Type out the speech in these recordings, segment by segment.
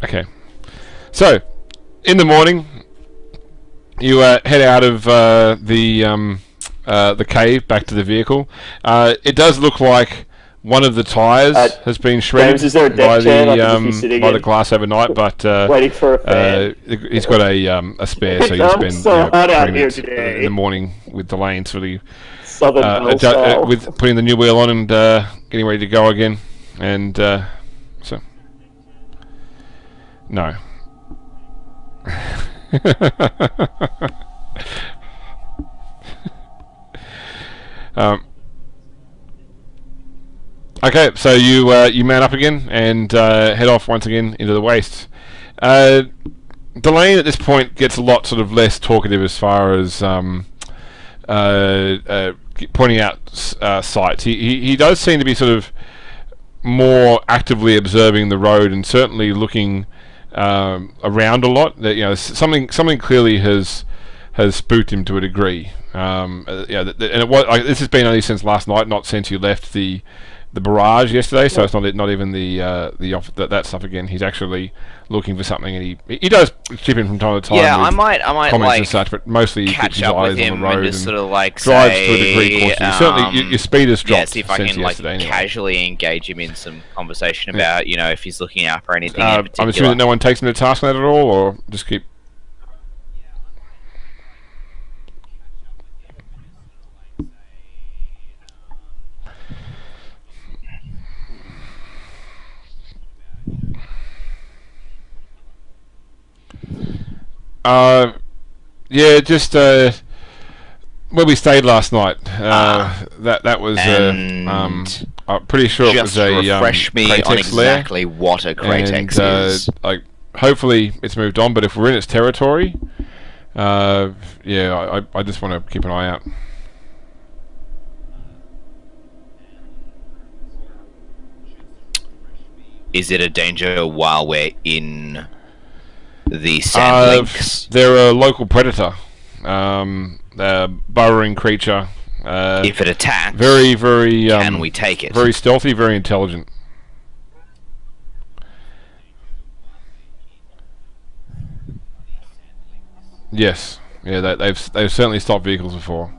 Okay. So, in the morning, you head out of the cave back to the vehicle. It does look like one of the tyres has been shredded James, is there a by deck chair I could just be sitting in? the glass overnight, but Waiting for a fan. he's got a spare, so I'm he's been so hot out here minutes today. in the morning with the lanes for the Southern Belle style. with putting the new wheel on and getting ready to go again, and so no. Okay, so you man up again and head off once again into the wastes. Delane at this point gets a lot sort of less talkative as far as pointing out sites. He does seem to be sort of more actively observing the road and certainly looking around a lot. That, you know, something clearly has spooked him to a degree. And it was like, this has been only since last night, not since you left the barrage yesterday. So it's not even that stuff again. He's actually looking for something, and he does chip in from time to time. Yeah, I might comments like and such, but mostly he keeps catch his up eyes with him on the road and just sort of like drives say, to a degree cautiously. Certainly, your speed has dropped. Yeah, see if I since can like yesterday, anyway. casually engage him in some conversation about if he's looking out for anything in particular. I'm assuming that no one takes him to task on that at all, or just keep. Yeah, just where we stayed last night. That was I'm pretty sure it was a refresh me on exactly what a Kratex is. Like, hopefully it's moved on, but if we're in its territory, yeah, I just want to keep an eye out. Is it a danger while we're in the sand links? They're a local predator, a burrowing creature. If it attacks, very, very. Can we take it? Very stealthy, very intelligent. Yes, yeah, they've certainly stopped vehicles before.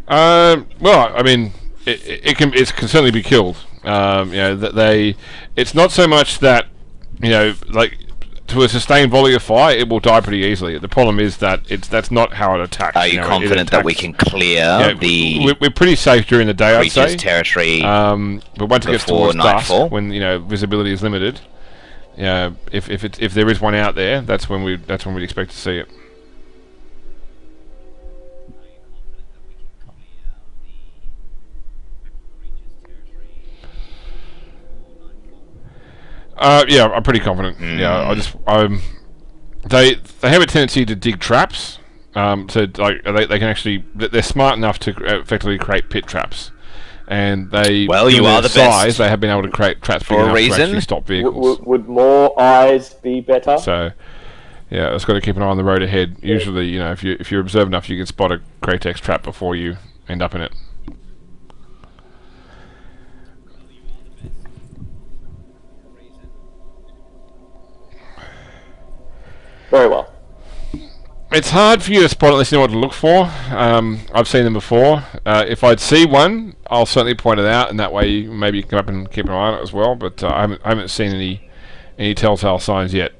Well, I mean, it can certainly be killed. It's not so much that, like, to a sustained volley of fire, it will die pretty easily. The problem is that that's not how it attacks. Are you confident that we can clear we're pretty safe during the day, I'd say. Territory. But once it gets towards dusk, when visibility is limited, if there is one out there, that's when we'd expect to see it. Yeah, I'm pretty confident. Yeah, they have a tendency to dig traps. So like they can actually, they're smart enough to effectively create pit traps, and you are the size, best. They have been able to create traps for a reason. To actually stop vehicles. Would more eyes be better? So, yeah, it's got to keep an eye on the road ahead. Yeah. Usually, if you observe enough, you can spot a Kratex trap before you end up in it. Very well. It's hard for you to spot unless you know what to look for. I've seen them before. If I'd see one, I'll certainly point it out, and that way maybe you can come up and keep an eye on it as well. But I haven't seen any telltale signs yet.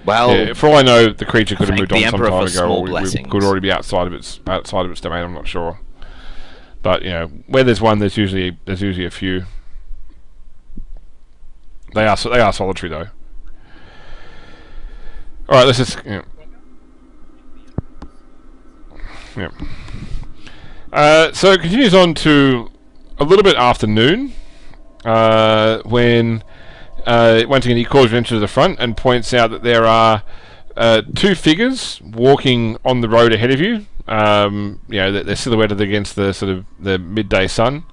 Well, yeah, for all I know, the creature could have moved on some time ago, or we could already be outside of its domain. I'm not sure. But where there's one, there's usually a few. They are solitary though. All right, let's just so it continues on to a little bit after noon, when once again he calls you into the front and points out that there are two figures walking on the road ahead of you. They're silhouetted against the sort of the midday sun.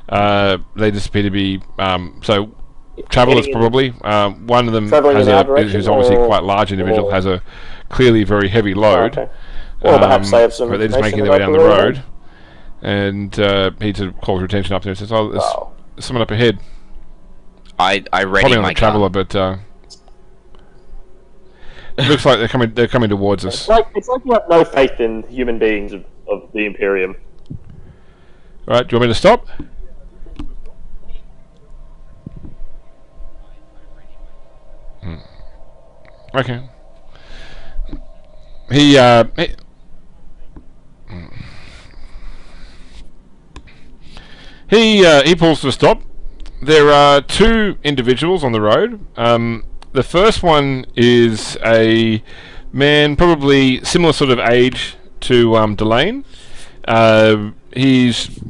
They just appear to be travellers, probably. One of them who's obviously quite large individual, has a clearly very heavy load. Or perhaps they have some. But they're just making their way down the road. and he sort of calls your attention up there and says, "Oh, there's someone up ahead." I ready Probably not my a traveller, gun. but it looks like they're coming towards us. It's like you have no faith in human beings of the Imperium. Right, do you want me to stop? Okay. He pulls to a stop. There are two individuals on the road. The first one is a man, probably similar sort of age to Delane. He's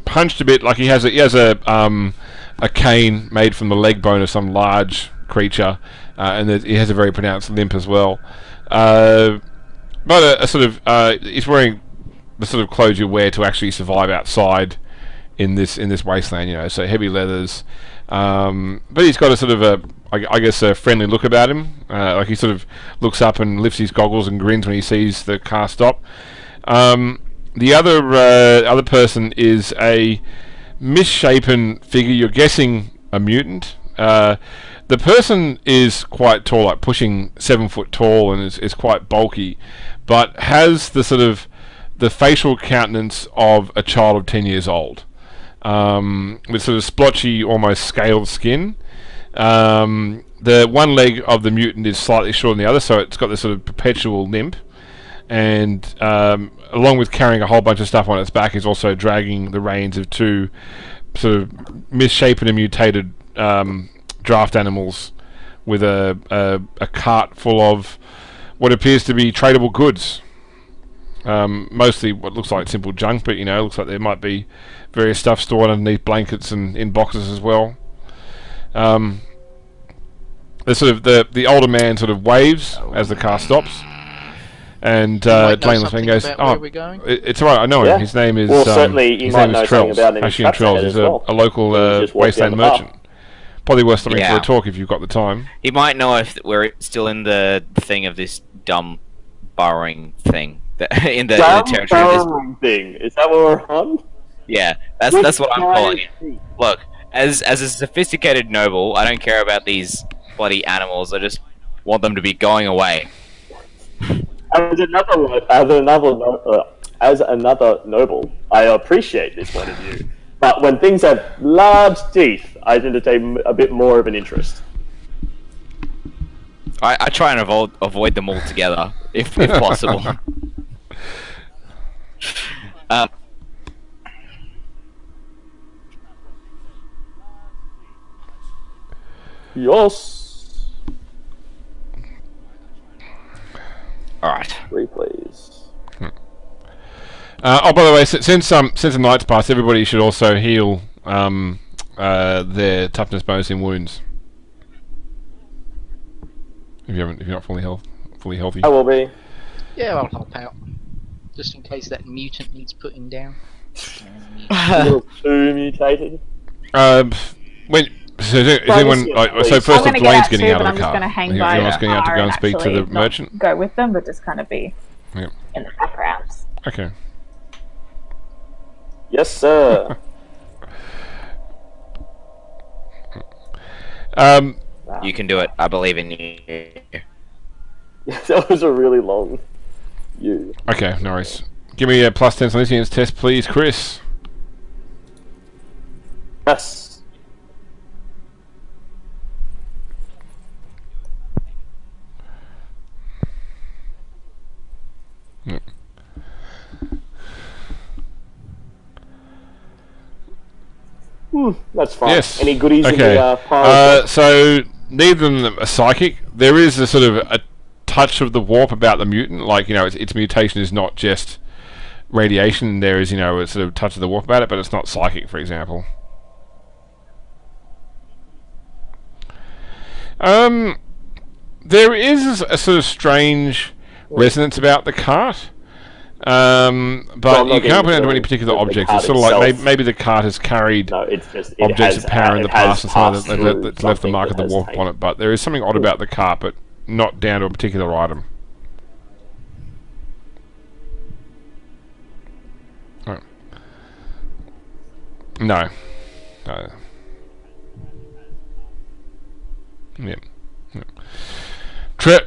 punched a bit, like he has a cane made from the leg bone of some large creature, and he has a very pronounced limp as well. But a sort of he's wearing the sort of clothes you wear to actually survive outside in this wasteland, you know. So heavy leathers, but he's got a sort of I guess a friendly look about him. Like he sort of looks up and lifts his goggles and grins when he sees the car stop. The other person is a misshapen figure. You're guessing a mutant. The person is quite tall, like pushing 7 foot tall, and is quite bulky, but has the sort of the facial countenance of a child of 10 years old, with sort of splotchy, almost scaled skin. The one leg of the mutant is slightly shorter than the other, so it's got this sort of perpetual limp, and along with carrying a whole bunch of stuff on its back, is also dragging the reins of two sort of misshapen and mutated draft animals, with a cart full of what appears to be tradable goods. Mostly what looks like simple junk, but you know, it looks like there might be various stuff stored underneath blankets and in boxes as well. The sort of the older man sort of waves as the car stops, and Delane looks and goes, "Oh, it's alright. I know him. His name is certainly you might know something about him. Ashian Trells. He's a local wasteland merchant. Probably worth stopping for a talk if you've got the time." He might know if we're still in the thing of this dumb borrowing thing. In the territory of this thing. Is that what we're on? Yeah, that's what I'm calling it. Look, as a sophisticated noble, I don't care about these bloody animals. I just want them to be going away. As another noble, I appreciate this point of view. But when things have large teeth, I tend to take a bit more of an interest. I try and avoid them altogether, if possible. Yes. All right. 3, please. Oh, by the way, since the night's passed, everybody should also heal their toughness bonus in wounds. If you're not fully healthy. I will be. Yeah, I'll help out. Just in case that mutant needs putting down. A little too mutated. Is anyone so first I'm Dwayne's getting out of the car. I'm just going to hang by Anyone's getting out to go and speak to the not merchant? go with them, but just kind of be Yep. in the background. Okay. Yes, sir. You can do it. I believe in you. That was a really long you. Okay, no worries. Give me a +10 on this test, please, Chris. Yes. That's fine. Yes. Any goodies in Okay. the pile? So neither of them are psychic. There is a sort of a touch of the warp about the mutant, like, you know, its mutation is not just radiation. There is, you know, a sort of touch of the warp about it, but it's not psychic, for example. There is a sort of strange resonance about the cart, but you can't put it into any particular objects. It's sort of like maybe the cart has carried objects of power in the past, and something that's left the mark of the warp on it. But there is something odd about the cart, but not down to a particular item. No. No. Yeah.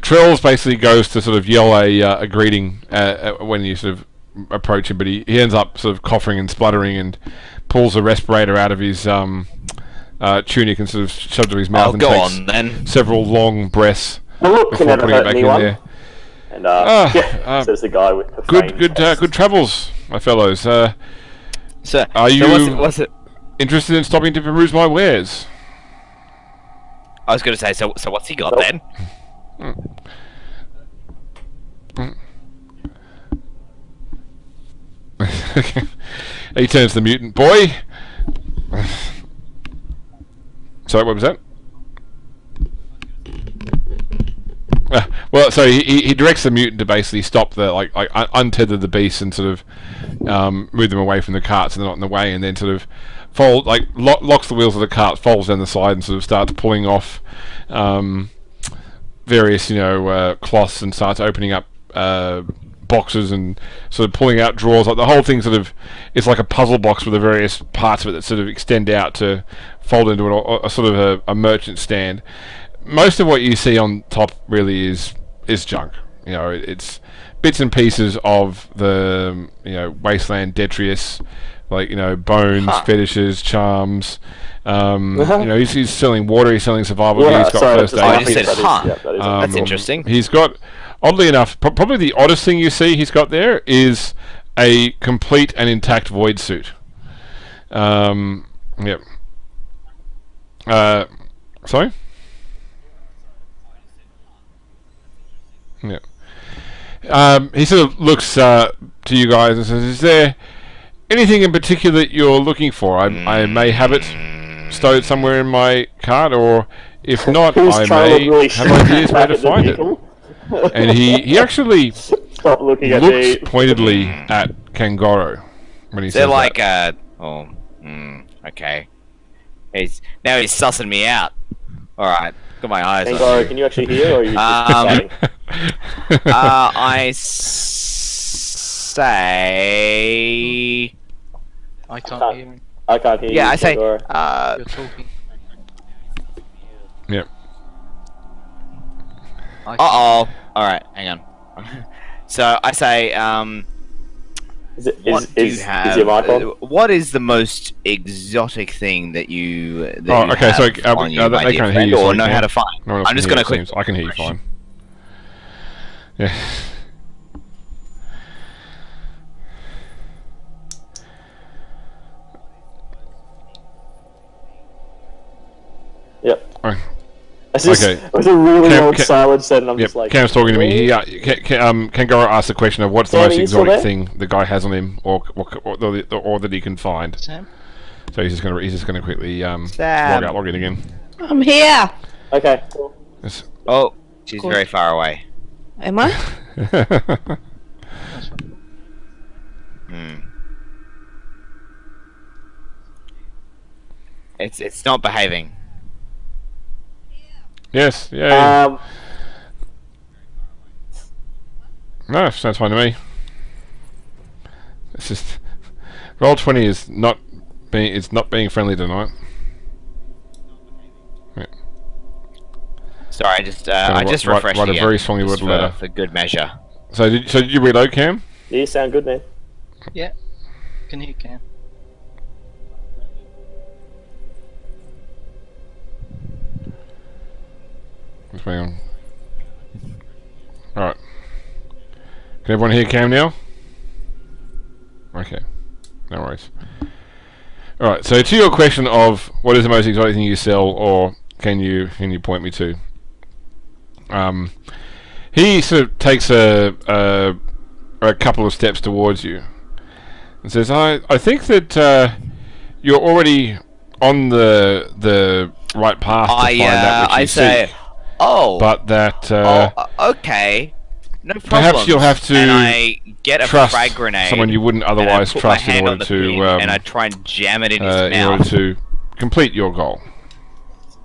Trills basically goes to sort of yell a greeting when you sort of approach him, but he ends up sort of coughing and spluttering and pulls a respirator out of his tunic and sort of shoves it to his mouth and go takes on then. several long breaths Well, look, can before never putting it hurt back anyone. in there. And says the guy with the Good good travels, my fellows. So, Are you what's it? interested in stopping to peruse my wares? I was going to say, so what's he got then? He turns to the mutant boy. Sorry, what was that? Well, so he directs the mutant to basically stop the untether the beast and sort of move them away from the cart so they're not in the way, and then sort of locks the wheels of the cart, folds down the side, and sort of starts pulling off various cloths and starts opening up boxes and sort of pulling out drawers. Like the whole thing sort of is like a puzzle box with the various parts of it that sort of extend out to fold into a sort of a merchant stand. Most of what you see on top really is junk. It's bits and pieces of the wasteland detritus, like bones, fetishes, charms. He's selling water. He's selling survival gear. He's got first aid. I just said, that's interesting. He's got, oddly enough, probably the oddest thing you see he's got there is a complete and intact void suit. Yep. Sorry? Yeah. He sort of looks to you guys and says, "Is there anything in particular that you're looking for? I may have it stowed somewhere in my cart, or if not, I may have ideas where to find it." And he actually looks pointedly at Kangoro when he says that. Okay. He's sussing me out. Alright, got my eyes Kangoro, can you actually hear, or are you just I say... I can't hear him. I can't hear you. Yeah, I say... You're talking. Yep. Uh-oh. Alright, hang on. So, I say, Is your mic on? what is the most exotic thing that you okay, have so on you, my they dear can't hear friend, you, so or you know can- how to find? No one else I'm can just hear going it, to quick... seems. I can hear you fine. Yeah. Yep. Oh, It was a really long silence, and I'm just like... Cam's talking to me. Kangoro asked the question of what's the Sam, most are you still exotic there? thing the guy has on him, or that he can find. Sam? So he's just gonna quickly Sam. log in again. I'm here. Okay, cool. Yes. Oh, she's very far away. Am I? It's not behaving. Yes. Yeah. Um, No, sounds fine to me. It's just Roll20 is not being friendly tonight. Yeah. Sorry, I just refreshed write a again, very strongly just worded letter. for good measure. So did you reload, Cam? you sound good, man. Yeah. Can hear Cam. What's going on? Alright. Can everyone hear Cam now? Okay. No worries. Alright, so to your question of what is the most exotic thing you sell, or can you point me to? He sort of takes a couple of steps towards you and says, I think that you're already on the right path to find that which you seek. But that Okay, no problem. perhaps you'll have to and I get a trust frag grenade, someone you wouldn't and I otherwise put my trust in hand on order the to pin, and I try and jam it in his in mouth. order to complete your goal.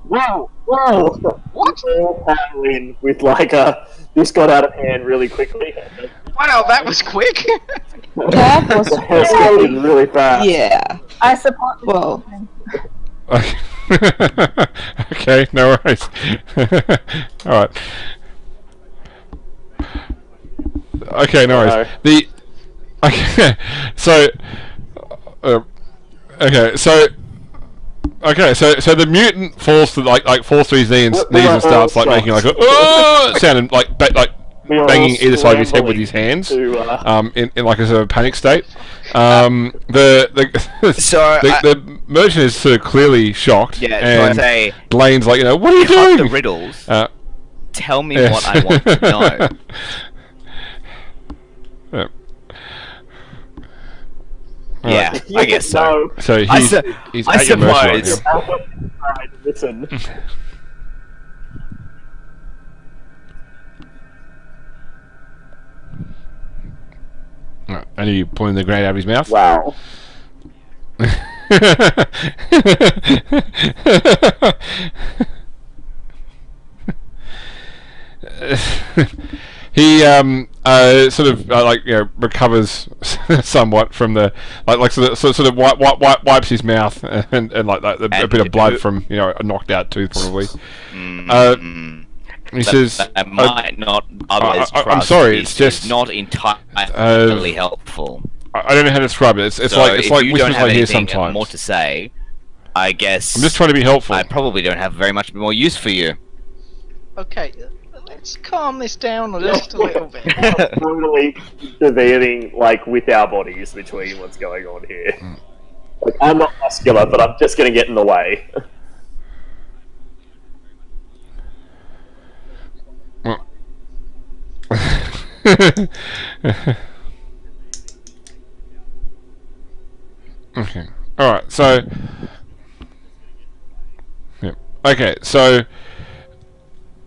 Whoa! What? Paddling with this got out of hand really quickly. Wow, that was quick! That was Escalated really fast. Yeah. I support. Whoa. Okay. Okay, no worries. Alright. Okay, no worries. The okay, so so the mutant falls to falls to his knees and starts like making like a sound and like banging either side of his head with his hands in like a sort of panic state. The merchant is sort of clearly shocked. Yeah, and say, Blaine's like, what are you cut doing? the riddles. Tell me yes. what I want to know. Yeah. Yeah, I guess so. So he's at your mercy right now. Listen. Right, and are you pulling the grenade out of his mouth? Wow. He sort of recovers somewhat from the sort of wipes his mouth and a bit of blood from a knocked out tooth probably. He says, that might not otherwise I'm sorry, it's just not entirely helpful. I don't know how to describe it. It's so like if you don't have here anything sometimes. more to say, I guess I'm just trying to be helpful. I probably don't have very much more use for you. Okay, let's calm this down just a little bit. Totally intervening with our bodies between what's going on here. Like, I'm not muscular, but I'm just going to get in the way. Okay. All right. So. Yeah. Okay. So.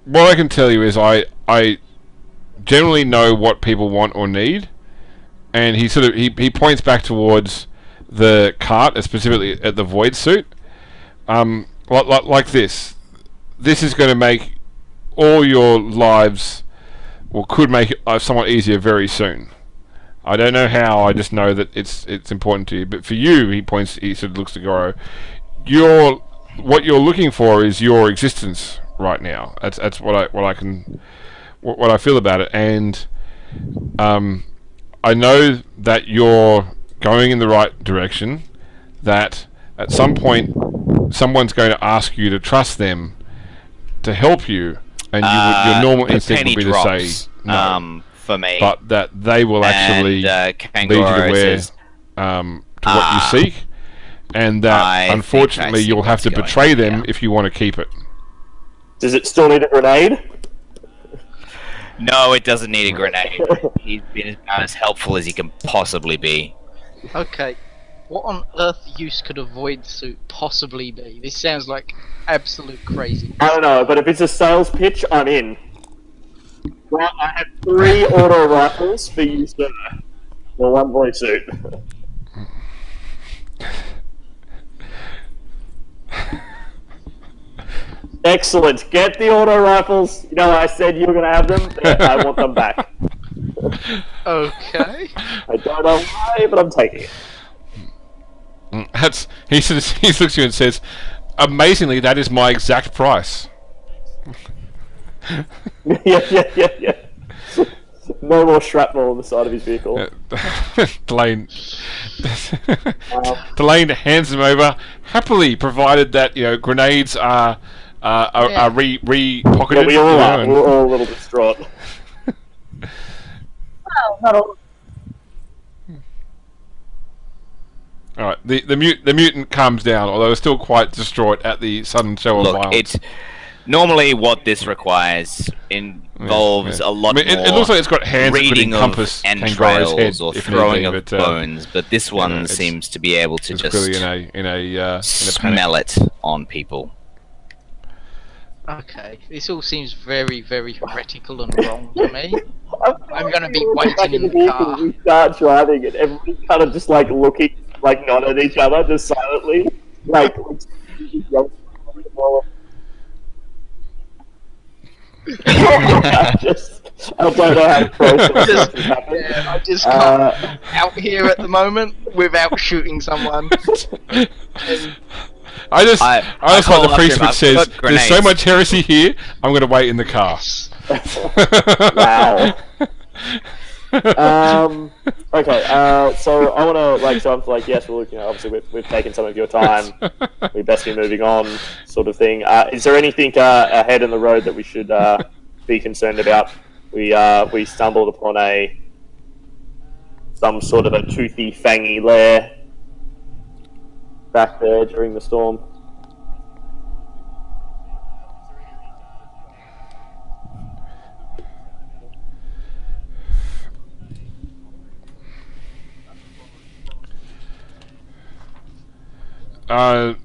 What I can tell you is I generally know what people want or need, and he points back towards the cart, specifically at the void suit. Like this. This is going to make all your lives, or could make it somewhat easier very soon. I don't know how. I just know that it's important to you. But for you, he sort of looks to Goro. What you're looking for is your existence right now. That's what I feel about it. And I know that you're going in the right direction. That at some point, someone's going to ask you to trust them to help you, and your normal instinct would be to say no. For me, but that they will actually lead you to what you seek, and that unfortunately you'll have to betray them if you want to keep it. Does it still need a grenade? No, it doesn't need a grenade. He's been about as helpful as he can possibly be. Okay, what on earth use could a void suit possibly be? This sounds like absolute crazy. I don't know, but if it's a sales pitch, I'm in. Well, I have 3 auto rifles for you, sir. Well, 1 void suit. Excellent. Get the auto rifles. You know, I said you were going to have them. I want them back. Okay. I don't know why, but I'm taking it. He looks at you and says, "Amazingly, that is my exact price." Yeah. No more shrapnel on the side of his vehicle. Delane hands them over happily, provided that grenades are re-pocketed. Yeah, we all are. We're all a little distraught. Well, not all. All right, the mutant calms down, although still quite distraught at the sudden show of violence. Normally, what this requires involves a lot more. It looks like it's got hands that could reading encompass of entrails or throwing of but, bones, but this one seems to be able to just in a smell it on people. Okay, this all seems very, very heretical and wrong to me. I'm gonna be waiting in the car. We start driving and everybody's kind of just looking, not at each other, just silently, just I don't know how to process what just happened. Yeah, I just can't out here at the moment without shooting someone. And I just like the priest which says, got "There's so grenades." much heresy here. I'm going to wait in the car." Wow. Okay. So I want to so I'm like, yes, well, obviously we've taken some of your time. We best be moving on, sort of thing. Is there anything ahead in the road that we should be concerned about? We stumbled upon some sort of a toothy, fangy lair back there during the storm. I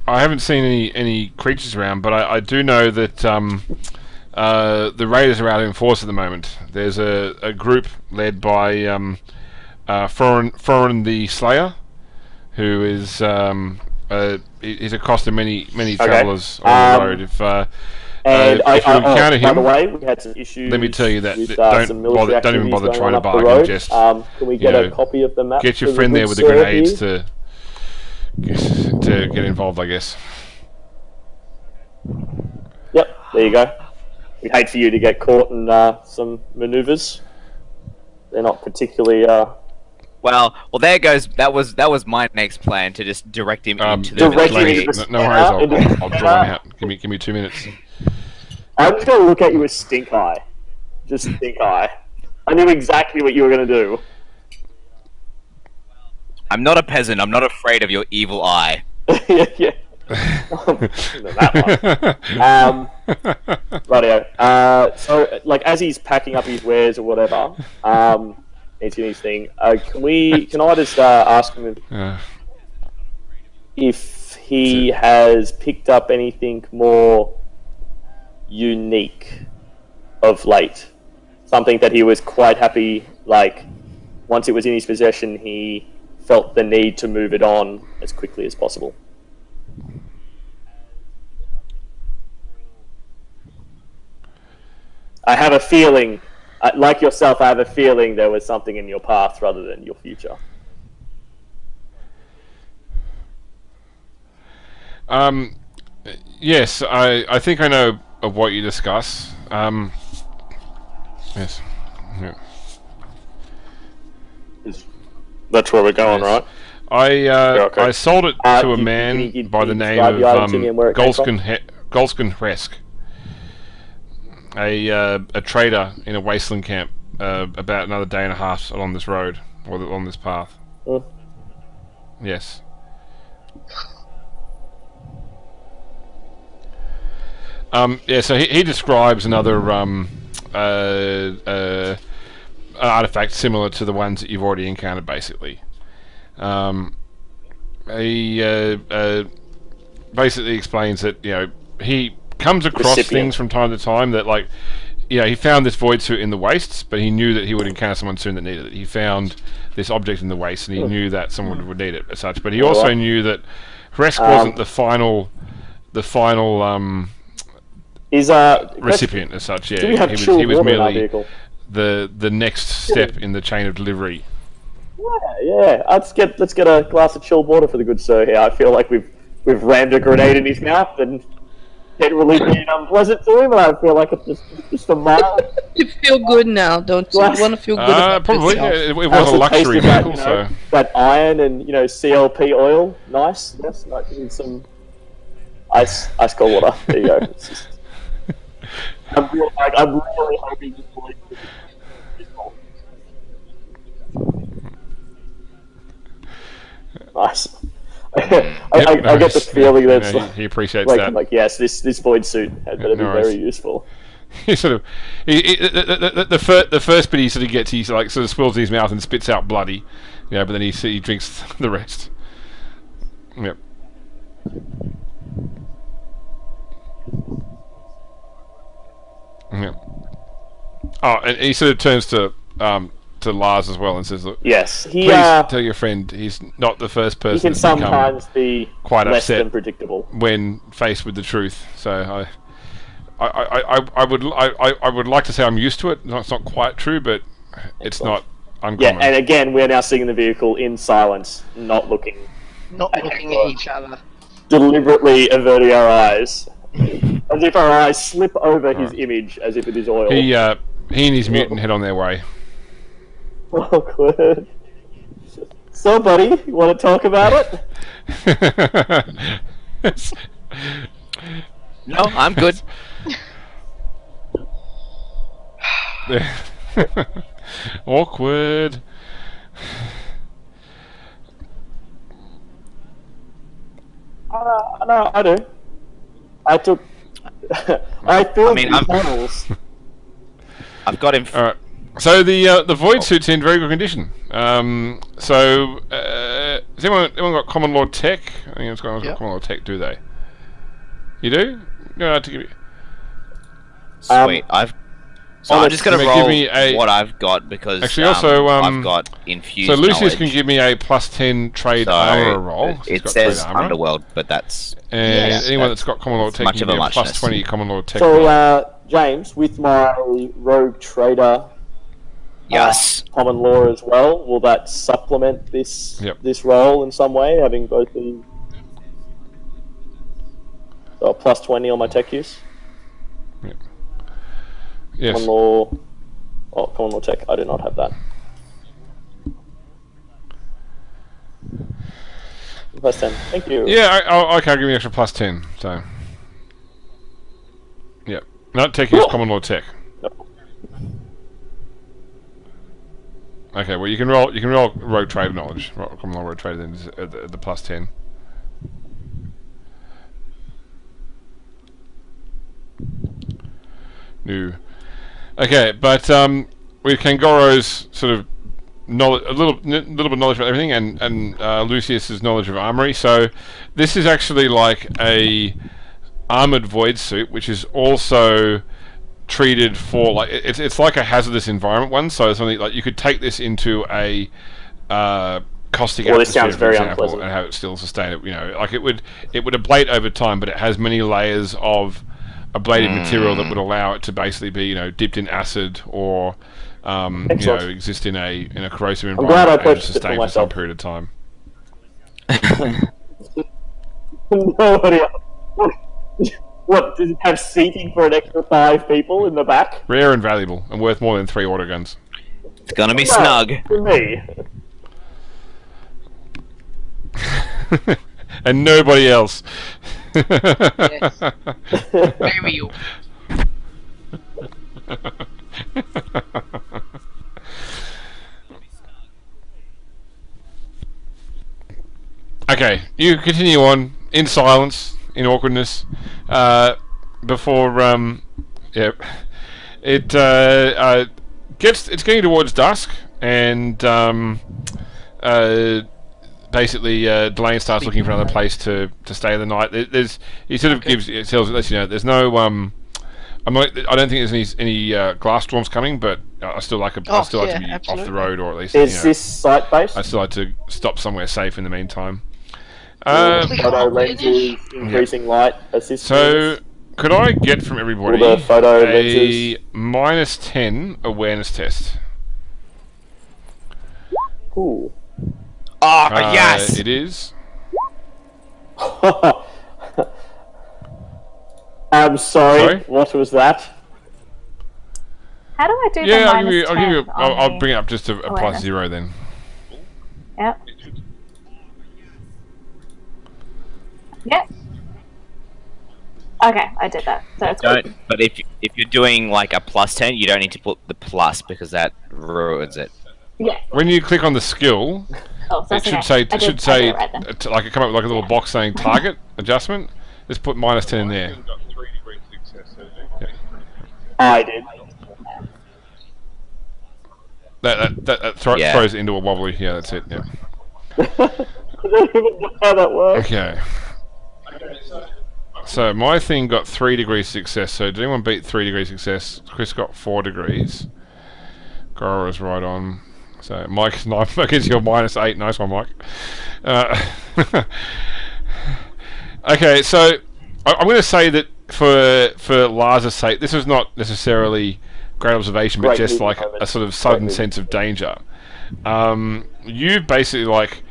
haven't seen any creatures around, but I do know that the raiders are out in force at the moment. There's a group led by Thorin the Slayer, who is he's accosted many travellers on the road. If you encounter him, by the way, we had some issues. let me tell you that with, don't even bother trying to bargain. Just can we get a copy of the map? get your friend there with the grenades to get involved, I guess. Yep, there you go. We'd hate for you to get caught in some manoeuvres. They're not particularly. Well, there goes. That was my next plan, to just direct him into the direct him tree. into the No worries, I'll draw him out. Give me 2 minutes. I'm just going to look at you with stink eye. Just stink eye. I knew exactly what you were going to do. I'm not a peasant. I'm not afraid of your evil eye. Yeah. That one. Radio. So, as he's packing up his wares or whatever, he's doing his thing. Can I just ask him if he has picked up anything more unique of late? Something that he was quite happy, once it was in his possession, he felt the need to move it on as quickly as possible. I have a feeling, like yourself, I have a feeling there was something in your past rather than your future. Yes, I think I know of what you discuss. Yes. Yeah. That's where we're going, right? I sold it to a man by the name of Golskin Hresk, a trader in a wasteland camp, about another day and a half along this road, or on this path. Yes. Yeah, so he describes another artifact similar to the ones that you've already encountered, basically. He basically explains that, he comes across things from time to time that, he found this void suit in the wastes, but he knew that he would encounter someone soon that needed it. He found this object in the waste, and he knew that someone would need it as such. But he also knew that Hresk wasn't the final recipient as such. Yeah, he was merely the next step in the chain of delivery. Yeah. Let's get a glass of chilled water for the good sir here. I feel like we've rammed a grenade in his mouth and generally been unpleasant to him, and I feel like it's just a mild. You feel good now, don't you? You want to feel good about probably. yourself. It was a luxury vehicle, so that iron and CLP oil, nice. Yes, need some ice cold water. There you go. I'm really hoping this boy. Nice. I get the feeling that he appreciates that. Yes, this void suit had better be very useful. He sort of the first bit he sort of gets, he sort of swirls in his mouth and spits out bloody, but then he drinks the rest. Yep. Yeah. Oh, and he sort of turns to Lars as well and says, "Look, yes, please tell your friend he's not the first person. He can sometimes be quite less upset than predictable when faced with the truth. So I would like to say I'm used to it. No, it's not quite true, but it's not uncommon. Yeah, and again, we're now sitting in the vehicle in silence, not looking, Not looking at each other. deliberately averting our eyes, as if our eyes slip over his image, as if it is oil. He and his mutant head on their way. Awkward. So, buddy, you want to talk about it? No, I'm good. Awkward. No, I do. I took. I filled the tunnels. I've got him. All right. So the void suit's in very good condition. Has anyone got common law tech? I think it's got common law tech, do they? You do? No, to give you. Sweet. I'm just gonna roll give me what I've got because actually also I've got infused. So Lucius knowledge. can give me a +10 trade armor roll. It says Underworld, but that's anyone that's got common law tech can give me a +20 common law tech. So James, with my rogue trader, common law as well, will that supplement this this roll in some way? Having both the +20 on my tech use. Yep. Yes. Common law tech. I do not have that. +10. Thank you. Yeah, I'll give you an extra +10. So, yep. Not tech use, common law tech. Nope. Okay, well you can roll rogue trader knowledge. Common law rogue trader then at the +10. No. Okay, but with Kangoro's sort of knowledge, a little bit of knowledge about everything, and Lucius's knowledge of armory. So this is actually like a armored void suit, which is also treated for like it's like a hazardous environment one. So something like you could take this into a caustic atmosphere, this sounds very for example, unpleasant. and have it still sustain it. You know, like it would ablate over time, but it has many layers of ablated material that would allow it to basically be, dipped in acid or, exist in a corrosive environment and sustain for some period of time. Nobody else. What, does it have seating for an extra 5 people in the back? Rare and valuable, and worth more than 3 autoguns. It's gonna be snug. For me. And nobody else. Yes. Maybe you. Okay, you continue on in silence, in awkwardness, before it's getting towards dusk, and basically Delane starts looking for another place to stay the night. He sort of lets you know there's no I don't think there's any glass storms coming, but I still like to be off the road, or at least is this site based? I still like to stop somewhere safe in the meantime. Photo lenses, increasing light assistance. So could I get from everybody the photo a lenses? -10 awareness test? Ooh. Oh, yes! It is. I'm sorry. What was that? How do I do Yeah, the I'll give you. I'll -10 bring it up just to a awareness? +0 then. Yep. Yep. Okay, I did that. So it's good. But if you're doing like a +10, you don't need to put the plus because that ruins it. Yeah. When you click on the skill, Oh, so it should okay. say right then. like it come up with like a little box saying target adjustment. Just put -10 in there. I did. That throws it into a wobbly. Yeah, that's it. Yeah. I don't even know how that works. Okay. So my thing got 3 degrees success. So did anyone beat 3 degrees success? Chris got 4 degrees. Goro was right on. So Mike's nice. I guess you're -8. Nice one, Mike. Okay, so I'm going to say that for Lars's sake, this is not necessarily great observation, but Great just movie like moment. a sort of sudden movie. sense of danger. You basically like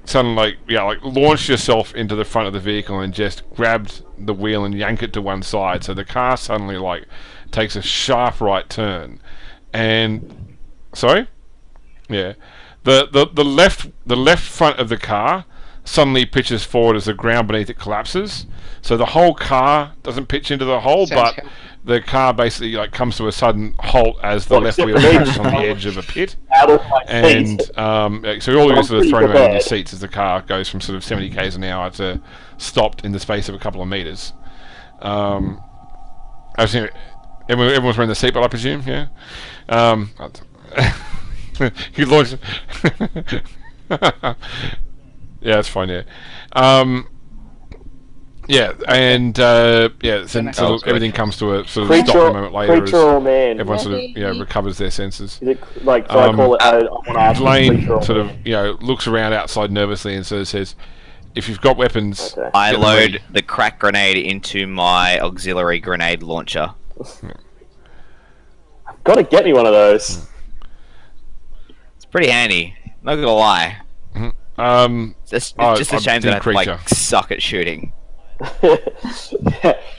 suddenly like launched yourself into the front of the vehicle and just grabbed the wheel and yanked it to one side, so the car suddenly like takes a sharp right turn, and sorry, yeah, the left front of the car suddenly pitches forward as the ground beneath it collapses. So the whole car doesn't pitch into the hole, Sounds but healthy. the car basically like comes to a sudden halt as the Well, left except wheel for me. catches on the edge of a pit. Out of my And seat. so all you're I'm sort of pretty throwing around in your prepared. seats as the car goes from sort of 70 k's an hour to stopped in the space of a couple of meters. I assume everyone's wearing the seatbelt, I presume. Yeah. You launched. Yeah, it's fine. Yeah. Yeah, and yeah, then That's sort of good. everything comes to a sort of stop a moment later creature as or man? everyone sort of recovers their senses. Is it like, so I call it, I want to ask Blaine creature or sort of man. looks around outside nervously and sort of says, "If you've got weapons, Okay. I get them ready." load the crack grenade into my auxiliary grenade launcher. Gotta get me one of those. It's pretty handy. Not gonna lie. It's Oh, just a I'm shame that I deep creature. like suck at shooting. But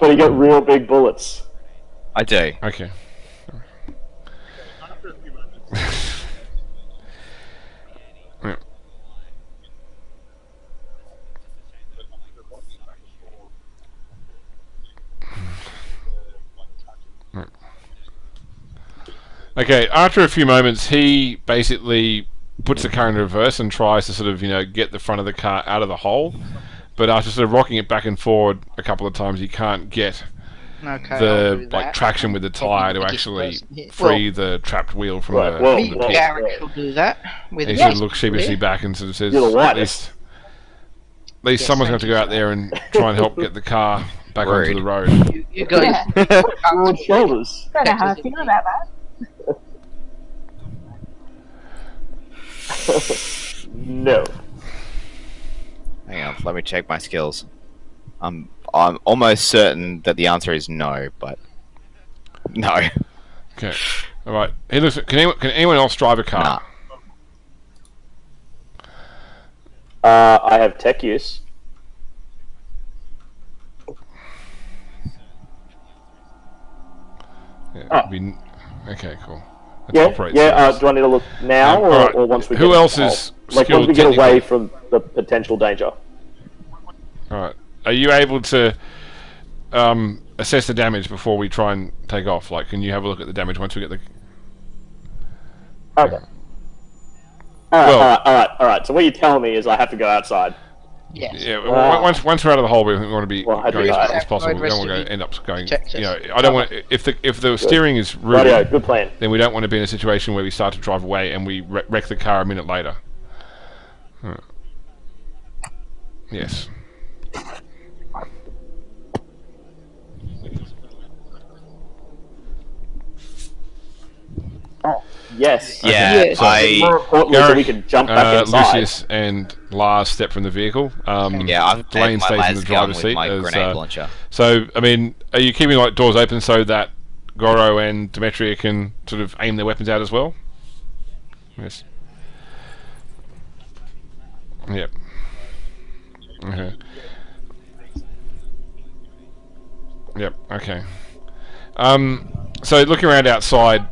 you got real big bullets. I do. Okay. Yeah. Right. Okay, after a few moments, he basically puts the car in reverse and tries to sort of, get the front of the car out of the hole. But after sort of rocking it back and forward a couple of times, he can't get Okay, I'll the do that. traction with the tyre to Biggest actually person here. free the trapped wheel from Right, the, well, from Me, the well, pit. Garrick will do that. With He his sort of looks sheepishly career. back and sort of says, You're the at whitest. least Yes, someone's going thank to you, go out sir. there and try and help get the car back onto Rude. the road. You guys. Broad shoulders. Don't know how I feel about that. No. Hang on, let me check my skills. I'm almost certain that the answer is no, but no. Okay. All right. Hey, listen, can anyone else drive a car? Nah. I have tech use. Yeah, Oh. okay, cool. Let's Yeah, operate yeah. things. Do I need to look now or, alright. or once we Who get else involved? is like once we get skilled away technically? from the potential danger? All right. Are you able to assess the damage before we try and take off? Like, can you have a look at the damage once we get the... Okay. Well- All right. So what you're telling me is I have to go outside. Yes. Yeah, Wow. once we're out of the hole, we want to be Well, I do going as that. fast as possible. We don't want Rest to of end up going. Texas. I don't want if the steering is rude, Rightio, good plan. then we don't want to be in a situation where we start to drive away and we wreck the car a minute later. Yes. Yes. Yeah, Yes. More importantly, so we Garrick, can jump back inside. Lucius and Lars step from the vehicle. Yeah, I've Blaine taken my stays in the las gun driver's with seat. my as, grenade launcher. So, I mean, are you keeping like doors open so that Goro and Demetria can sort of aim their weapons out as well? Yes. Yep. Okay. Yep. Okay. So looking around outside,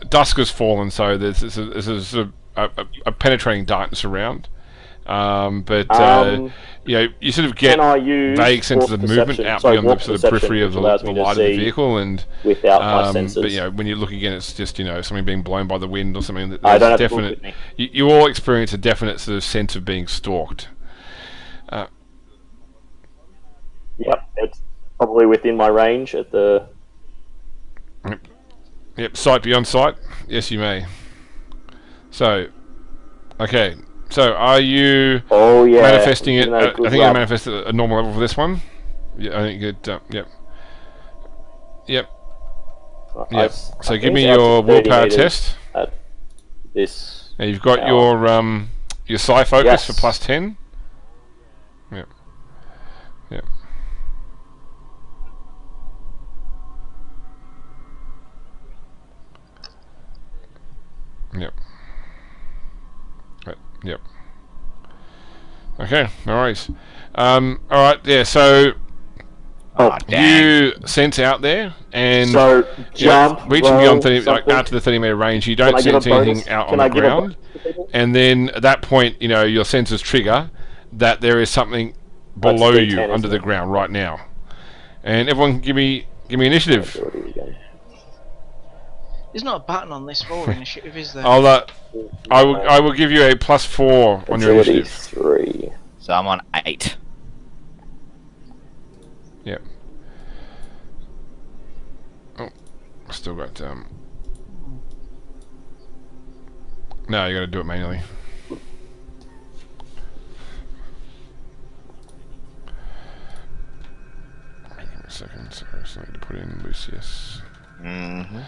dusk has fallen, so there's a sort of a penetrating darkness around. But you sort of get Can I use vague senses force of movement perception? out Sorry, beyond the warp sort of perception, periphery of which the allows light me of to the see vehicle, and without my senses. but when you look again, it's just something being blown by the wind or something. That I don't there's have to look definite. with me. You all experience a definite sort of sense of being stalked. Yep, it's probably within my range at the. Yep, sight beyond sight. Yes, you may. So, okay. So, are you Oh yeah. manifesting it? You know, I good think I luck. manifested at a normal level for this one. Yeah, I think it. Yep. Yep. I Yep. s- So, I give think me it's your up to 30 willpower meters test. At this. Now you've got Power. your psi focus Yes. for plus 10. Yep. Yep. Yep. Yep. Okay, no worries. Alright, yeah, so you sense out there, and So jump, reaching roll, beyond 30, like something. out to the 30-meter range, you Can don't I give sense a bonus? anything out Can on I the give a ground. bonus to people? And then at that point, your sensors trigger that there is something below D10, you under isn't the it? ground right now. And everyone, give me initiative. There's not a button on this for initiative, is there? I will give you a +4 on your Agility initiative. 3. So I'm on 8. Yep. Oh, still got No, you got to do it manually. Give me a second. Sorry, I need to put in Lucius. Mm-hmm.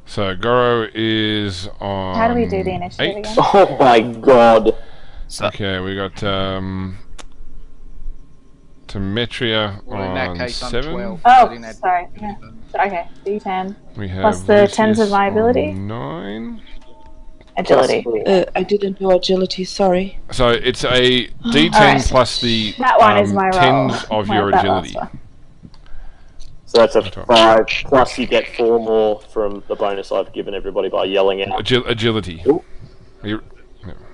So Goro is on. How do we do the initiative 8. again? Oh my god. So, Okay, we got Demetria Well, in that on case, I'm 7. 12. I Oh, didn't have- sorry. Yeah. Okay, D10. We have Plus the 10s of my Lucius ability? on 9. Agility. I didn't do agility, sorry. So it's a D10 Alright. plus the That one is my roll. 10s of your That last agility. one. So that's a 5, plus you get 4 more from the bonus I've given everybody by yelling out. Agility. Ooh. You-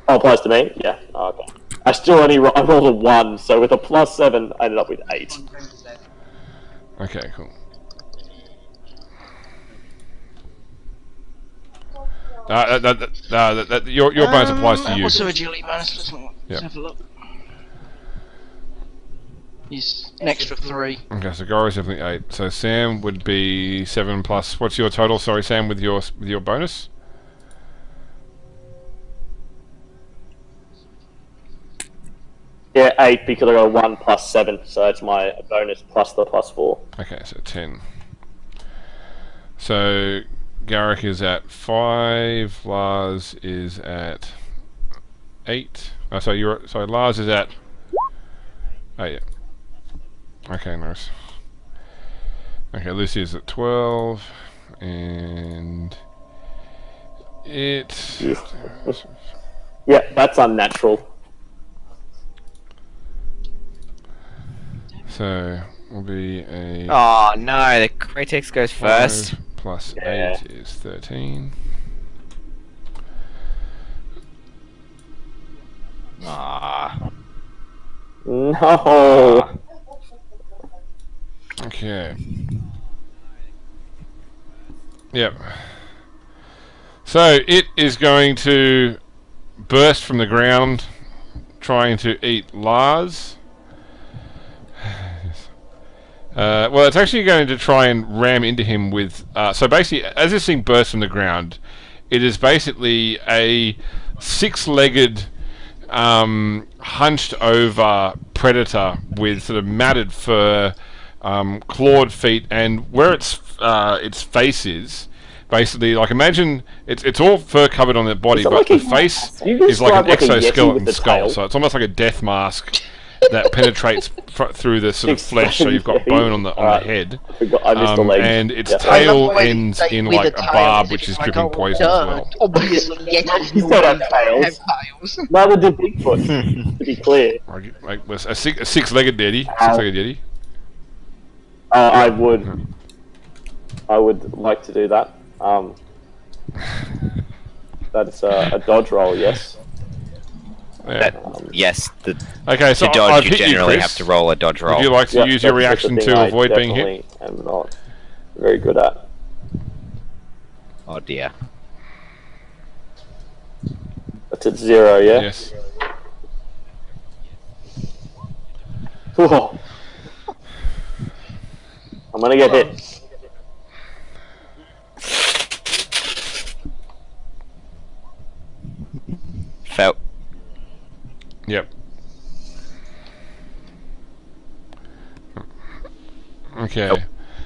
Oh, applies to me? Yeah. Oh, okay. I still only I rolled a 1, so with a +7, I ended up with 8. Okay, cool. Your bonus applies to you. What's the agility bonus? Let's Yep. have a look. He's an extra 3. Okay, so Goro's definitely 8. So Sam would be 7 plus. What's your total? Sorry, Sam, with your bonus. Yeah, 8 because I got a 1 plus 7, so it's my bonus plus the +4. Okay, so 10. So Garrick is at 5. Lars is at 8. Oh, sorry, Lars is at 8. Okay, nice. Okay, Lucy is at 12, and it. Yeah, that's unnatural. So will be a. oh no, the Kratex goes first. 5 plus Yeah. 8 is 13. Ah. No. Okay. Yep. So it is going to burst from the ground, trying to eat Lars. Well, it's actually going to try and ram into him with. So basically, as this thing bursts from the ground, it is basically a 6-legged, hunched over predator with sort of matted fur, clawed feet, and where its face is, basically, like, imagine it's all fur covered on the body, Is it but like the a- face You is like an describe like a Yeti with exoskeleton the skull. tail. So it's almost like a death mask that penetrates through the sort of flesh. So you've got Yeti. bone on the Alright. head, I forgot, I missed the leg. and its Yeah. tail I love ends the way in with like the a tail, barb, as which if is it's like, dripping oh, poison as duh, well. Obviously, Yetis You don't have tails. have tails. Neither did Bigfoot, to be clear. Like a 6-legged yeti. 6-legged yeti. I would like to do that. That's a dodge roll, yes. Yeah. Yes, Okay, so to dodge I've you hit you, generally Chris. have to roll a dodge roll. Would you like to Yep, use your that's the reaction thing to I avoid being hit? definitely am not very good at. Oh dear. That's at 0, yeah? Yes. Whoa. I'm gonna get hit. Felt. Yep. Okay.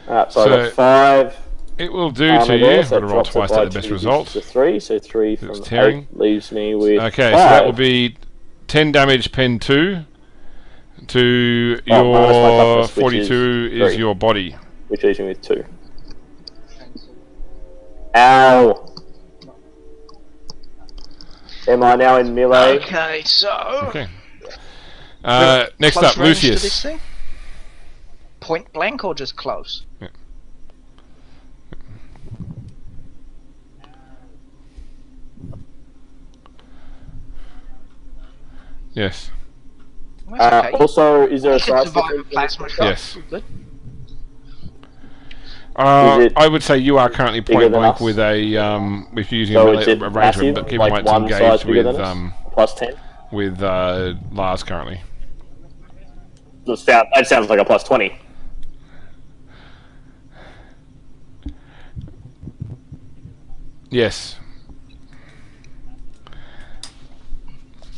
So I So- got 5. It will do armor to there, you. so I'm going to roll drops it twice by to the best 2 result. To 3, so 3 from tearing. 8 leaves me with Okay, 5. so that will be 10 damage pen 2. to Oh, minus my your toughness, which 42 is is 3. your body. Which leaves me with 2. Ow! Am I now in melee? Okay, so Okay. Next close up, range to Lucius. this thing? Point blank or just close? Yeah. Yes. That's okay. Also, is there a You can size survive a difference? plasma shot. Yes. Good. Is it I would say you are currently bigger point than blank us? with a if you're using So a is it arrangement, massive, but keep in like mind it's one size engaged bigger with than us? Plus 10? Lars currently. That sounds like a plus 20. Yes.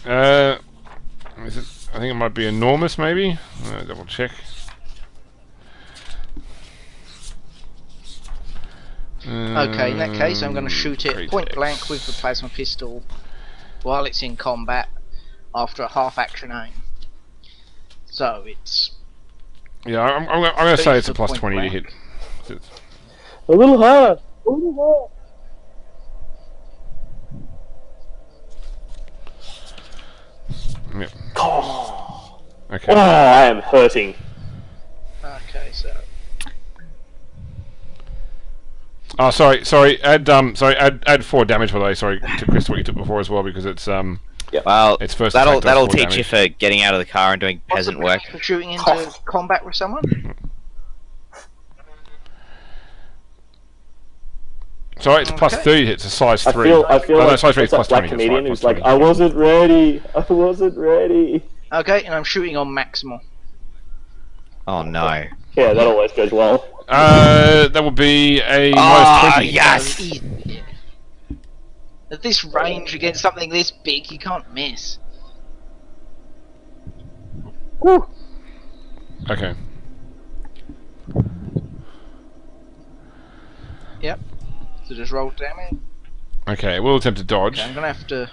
Is it, I think it might be enormous, maybe. Double check. Okay, in that case, I'm going to shoot it Great point X. blank with the plasma pistol while it's in combat after a half action aim. So it's Yeah, I'm going to say it's a for plus point 20 to blank. hit. A little hard! A little hard! Yep. Oh, Okay. I am hurting. okay. So Oh, sorry. Add 4 damage by the way. Sorry to Chris, what you took before as well, because it's Well, It's first that'll attack does 4 teach you damage. for getting out of the car and doing what's the peasant work. penalty for shooting into combat with someone? Sorry, it's plus Okay. 30. It's a size 3. I feel no, like size 3 is it's plus that 20. black That's comedian right, who's plus like, 20. I wasn't ready. I wasn't ready. Okay, and I'm shooting on maximal. Oh no! Yeah, that always goes well. That would be a minus 20. Yes. So easy. At this range against something this big, you can't miss. Okay. Yep. So just roll damage. Okay, we'll attempt to dodge. Okay, I'm gonna have to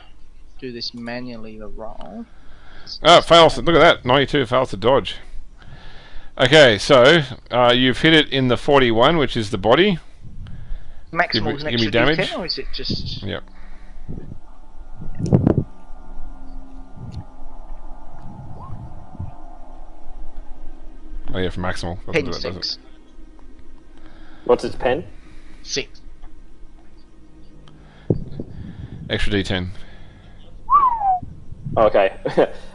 do this manually. The roll. Oh, fails. Look at that. 92 fails to dodge. Okay, so you've hit it in the 41, which is the body. Maximal is an give me extra damage. D10, or is it just? Yep. Oh yeah, for maximal. Doesn't Pen do that, does it? 6. What's its pen? 6. Extra D10. Okay.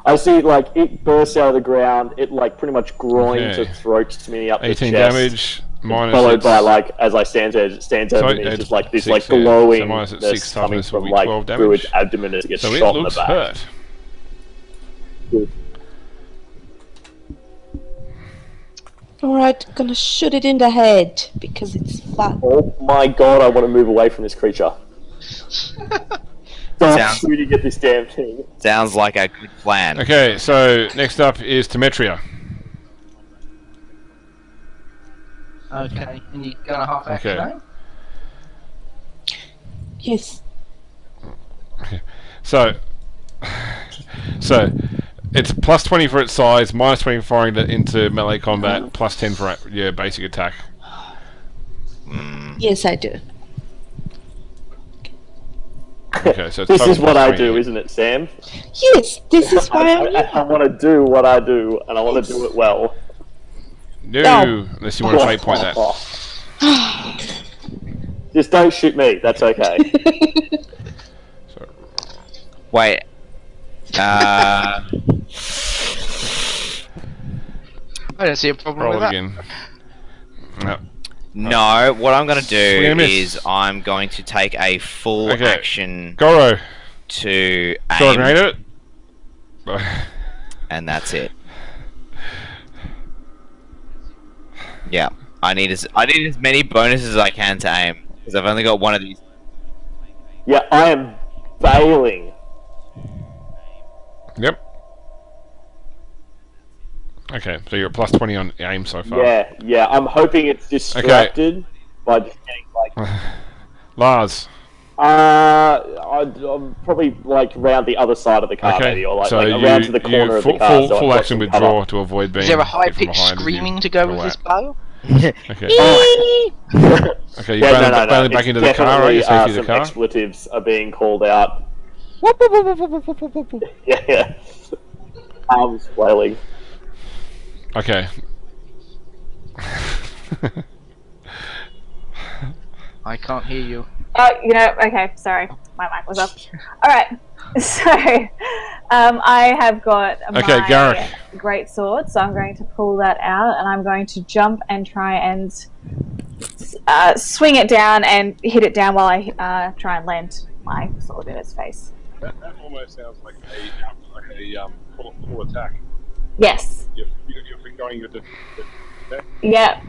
I see, like, it bursts out of the ground, it, like, pretty much groins Okay. or throats me up the 18 chest. damage. Minus Followed its- by, like, as I stand there, it stands over Sorry, me, it's just it's like this, 6, like, yeah. So glowing minus its 6 coming toughness from, will be like, 12 through its damage. abdomen as it gets So it shot in the looks back. hurt. Alright, gonna shoot it in the head because it's fun. Oh my god, I want to move away from this creature. Stop Sounds- shooting at this damn thing. Sounds like a good plan. Okay, so next up is Demetria. Okay, and you're gonna half action Okay. aim? Yes. So it's plus 20 for its size, minus 20 for firing it into melee combat, plus 10 for your basic attack. Yes, I do. Okay, so it's This total is what plus I 20. do, isn't it, Sam? Yes, this is why I'm here. I want to do what I do, and I want to do it well. No, No. unless you want to fate point that. Just don't shoot me, that's okay. So, Wait. I don't see a problem roll with it that. again. No. No, what I'm going to We're do gonna miss. is I'm going to take a full Okay. action Goro, to throw a aim, grenade at it. and that's it. Yeah, I need as many bonuses as I can to aim because I've only got one of these. Yeah, I am bailing. Yep. Okay, so you're at plus 20 on aim so far. Yeah, I'm hoping it's distracted by just getting, like... Lars. I'm probably like round the other side of the car, maybe, or like, so around to the corner of the car. Full, so I've full got action some withdraw cover. to avoid being Is there a hit high from pitched behind as you screaming to go with go this out. bow? Okay. Okay, you're Yeah, bailing back it's into the car, are you? definitely, Safety of the some car? expletives are being called out. Yeah. Arms flailing. Okay. I can't hear you. Oh, okay, sorry. My mic was up. Alright, so I have got Okay, my Garrick. great sword, so I'm going to pull that out and I'm going to jump and try and swing it down and hit it down while I try and land my sword in its face. That almost sounds like a full attack. Yes. You're going with the Yeah.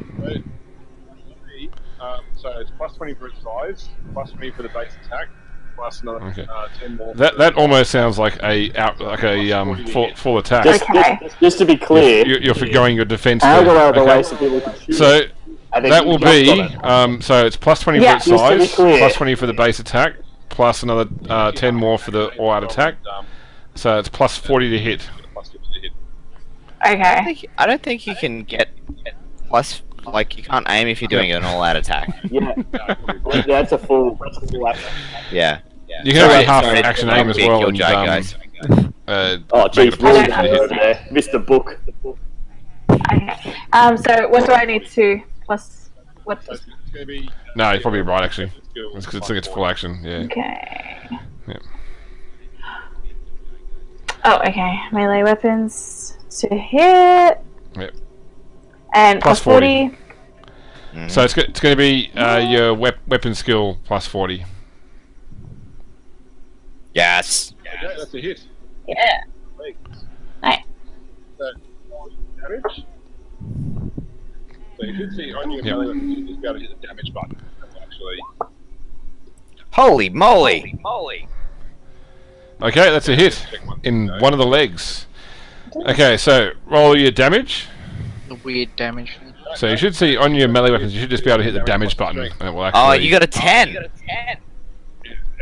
so it's plus 20 for its size, plus 20 for the base attack, plus another 10 more. That almost sounds like a full attack. Just to be clear, You're forgoing your defense. I got there, out of the okay? way so people could shoot. So And then that you will jumped be on it. so it's plus 20 Yeah. for its Just to be size, clear. plus 20 for the base attack, plus another 10 more for the all-out attack. So it's plus 40 to hit. Plus 50 to hit. Okay. I don't think you can get plus. Like, you can't aim if you're doing an all-out attack. Yeah, that's a full action. Yeah. You can actually half action aim as well. And, guys. Oh, make it jeez, a plus 50 to hit. over there. Missed the book. Okay. So what do I need to plus? What? So it's going to be. No, you're probably right actually. Skill It's plus it's full action. Yeah. Okay. Yeah. Oh, okay. Melee weapons to hit. Yep. And Plus plus 40. So it's going to be your weapon skill plus 40. Yes. Okay, that's a hit. Yeah. Legs. Nice. So, damage. So you should see on your melee weapon, you just be able to hit the damage button. Actually. Holy moly! Okay, that's a hit in one of the legs. Okay, so roll your damage. The weird damage. So you should see on your melee weapons, you should just be able to hit the damage button, and it will actually. Oh, you got a 10!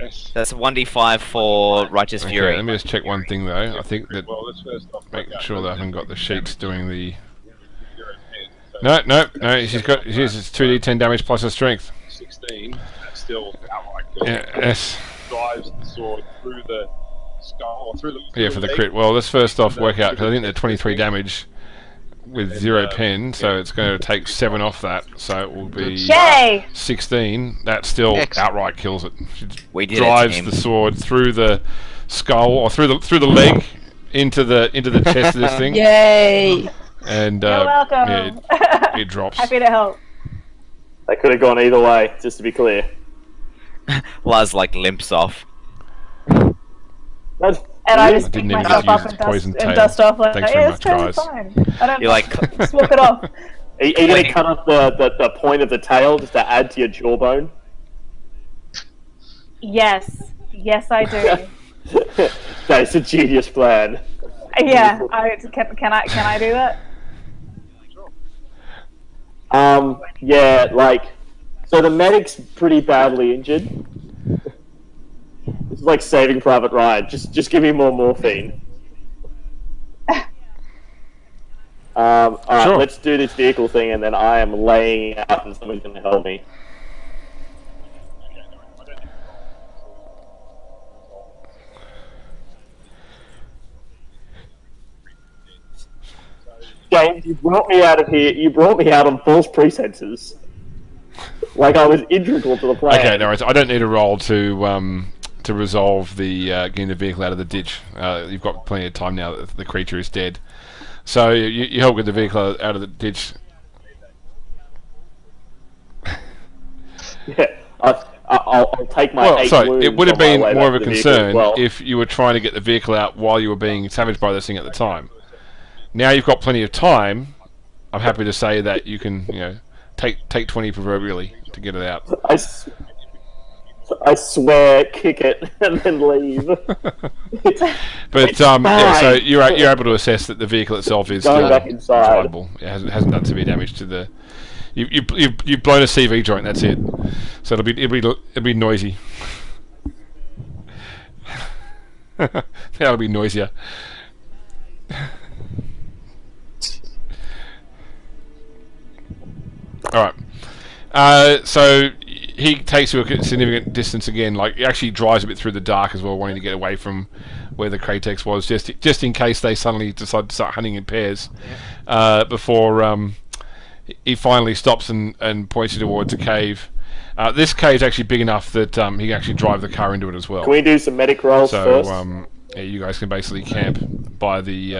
Yes. That's a 1d5 for Righteous Okay, Fury. let me just check one thing though. I think that Well, let's first off making sure that I haven't got the sheets doing the. 0 10. So No. She's 2d10 damage plus her strength. 16. That's still outright. Yes. Drives the sword through the skull or through the. Yeah, for the crit. Well, let's first off work out because I think they're 23 damage with 0 pen, so it's going to take 7 off that, so it will be Yay! 16. That still Excellent. outright kills it. She We did it, drives team. the sword through the skull or through the leg into the chest of this thing, Yay! and You're welcome. yeah, it drops. Happy to help. That could have gone either way, just to be clear. Laz, like, limps off. That's, And I yeah. just I pick didn't even myself use up its and poison tail. dust off like, Thanks yeah, very it's much, totally guys. fine. I don't You're like, just walk it off. Are you going to cut off the point of the tail just to add to your jawbone? Yes, I do. That is a genius plan. Yeah, can I do that? Yeah, like, so the medic's pretty badly injured. It's like Saving Private Ryan. Just give me more morphine. Alright, Sure. let's do this vehicle thing, and then I am laying out, and someone's going to help me. James, you brought me out of here. You brought me out on false pretenses. Like I was integral to the plan. Okay, no worries. I don't need a roll to resolve the getting the vehicle out of the ditch. You've got plenty of time now that the creature is dead. So you help get the vehicle out of the ditch. Yeah, I'll take my Well, 8 sorry, wounds it would have on my been way more of back a to the vehicle as concern well. if you were trying to get the vehicle out while you were being savaged by this thing at the time. Now you've got plenty of time. I'm happy to say that you can, take 20 proverbially to get it out. I swear, kick it and then leave. But yeah, so you're able to assess that the vehicle itself is Going still back inside. drivable. It hasn't done severe damage to the. You've blown a CV joint. That's it. So it'll be noisy. That'll be noisier. Alright. So he takes you a significant distance again, like he actually drives a bit through the dark as well, wanting to get away from where the Kratex was, just in case they suddenly decide to start hunting in pairs. Before he finally stops and points you towards a cave. This cave is actually big enough that he can actually drive the car into it as well. Can we do some medic rolls first? Yeah, you guys can basically camp by the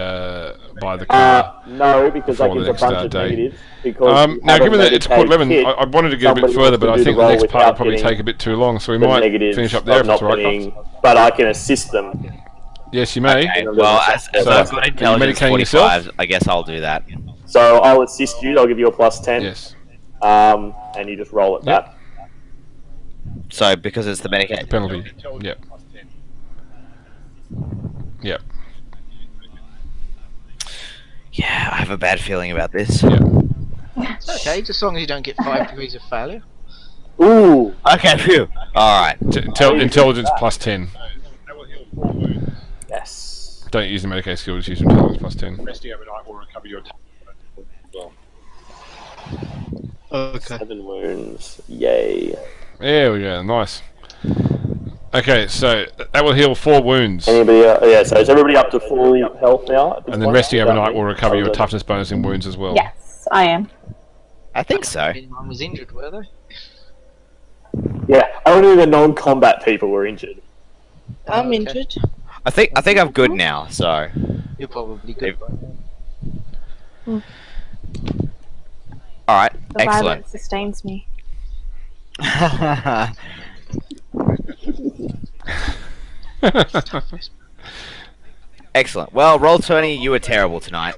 car. No, because that gives a bunch of negatives. Because now, given that it's quarter 11, I wanted to get a bit further, but I think the next part will probably take a bit too long, so we might finish up there if it's alright. But I can assist them. Yes, you may. Okay, well, as I've got intelligence 45, I guess I'll do that. So I'll assist you. I'll give you a +10. Yes. And you just roll at that. So because it's the medicate Penalty. Yep. Yep. Yeah, I have a bad feeling about this. Yep. It's okay, just as long as you don't get 5 degrees of failure. Ooh. Okay, phew. Alright. Intelligence +10. Yes. Don't use the Medicaid skill, just use intelligence +10. Resting overnight will recover your attack as well. Okay. 7 wounds. Yay. There we go, nice. Okay, so that will heal 4 wounds. Anybody? Yeah. So is everybody up to full health now? At this And then point? resting overnight will recover your toughness bonus in wounds as well. Yes, I am. I think so. Anyone was injured, were they? Yeah. Only the non-combat people were injured. I'm Okay. injured. I think I'm good now, so You're probably good. alright, The excellent. violence sustains me. Excellent. Well, Roll20, you were terrible tonight.